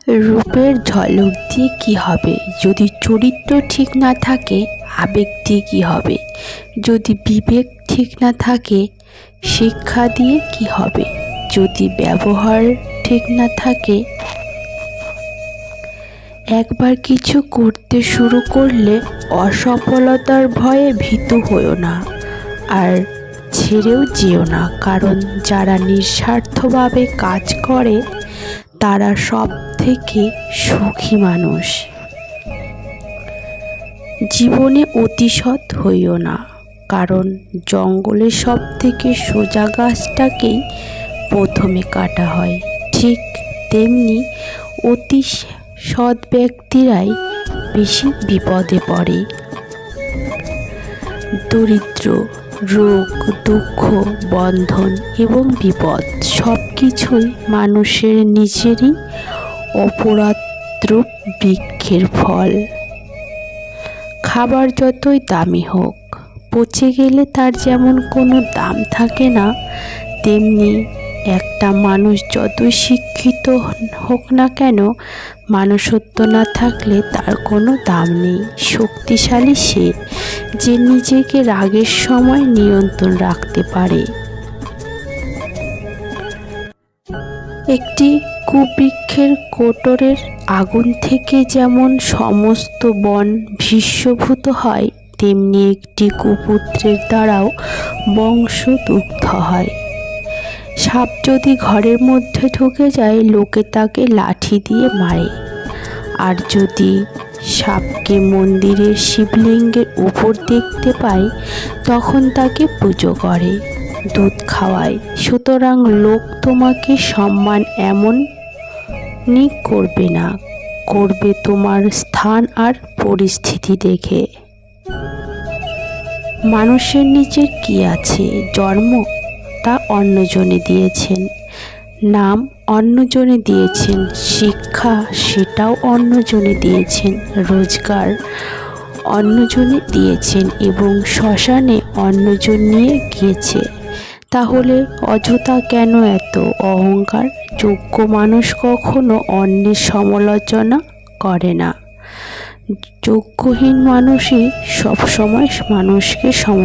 রূপের ঝলক দিয়ে কী হবে যদি চরিত্র ঠিক না থাকে? আবেগ দিয়ে কী হবে যদি বিবেক ঠিক না থাকে? শিক্ষা দিয়ে কী হবে যদি ব্যবহার ঠিক না থাকে? একবার কিছু করতে শুরু করলে অসফলতার ভয়ে ভীত হও না, আর ছেড়েও যেও না, কারণ যারা নিঃস্বার্থভাবে কাজ করে তারা সব থেকে সুখী মানুষ। জীবনে অতিসৎ হইও না, কারণ জঙ্গলের সব থেকে সোজা গাছটাকেই প্রথমে কাটা হয়। ঠিক তেমনি অতি সৎ ব্যক্তিরাই বেশি বিপদে পড়ে। দরিদ্র, রোগ, দুঃখ, বন্ধন এবং বিপদ সব কিছুই মানুষের নিজেরই অপরাধরূপ বৃক্ষের ফল। খাবার যতই দামি হোক, পচে গেলে তার যেমন কোনো দাম থাকে না, তেমনি একটা মানুষ যতই শিক্ষিত হোক না কেন, মানুষত্ব না থাকলে তার কোনো দাম নেই। শক্তিশালী সে যে নিজেকে রাগের সময় নিয়ন্ত্রণ রাখতে পারে। একটি কুবৃক্ষের কোটরের আগুন থেকে যেমন সমস্ত বন ভস্মীভূত হয়, তেমনি একটি কুপুত্রের দ্বারাও বংশ দুগ্ধ হয়। সাপ যদি ঘরের মধ্যে ঢুকে যায়, লোকে তাকে লাঠি দিয়ে মারে, আর যদি সাপকে মন্দিরের শিবলিঙ্গের উপর দেখতে পায়, তখন তাকে পুজো করে, দুধ খাওয়ায়। সুতরাং লোক তোমাকে সম্মান এমনই করবে না, করবে তোমার স্থান আর পরিস্থিতি দেখে। মানুষের নিজের কি আছে? জন্ম তা অন্যজনে দিয়েছেন, নাম অন্যজনে দিয়েছেন, শিক্ষা সেটাও অন্যজনে দিয়েছেন, রোজগার অন্যজনে দিয়েছেন এবং শ্মশানে অন্যজন নিয়ে গিয়েছে। তাহলে অযথা কেন এত অহংকার? যোগ্য মানুষ কখনো অন্যের সমালোচনা করে না, যোগ্যহীন মানুষই সবসময় মানুষকে সমালোচনা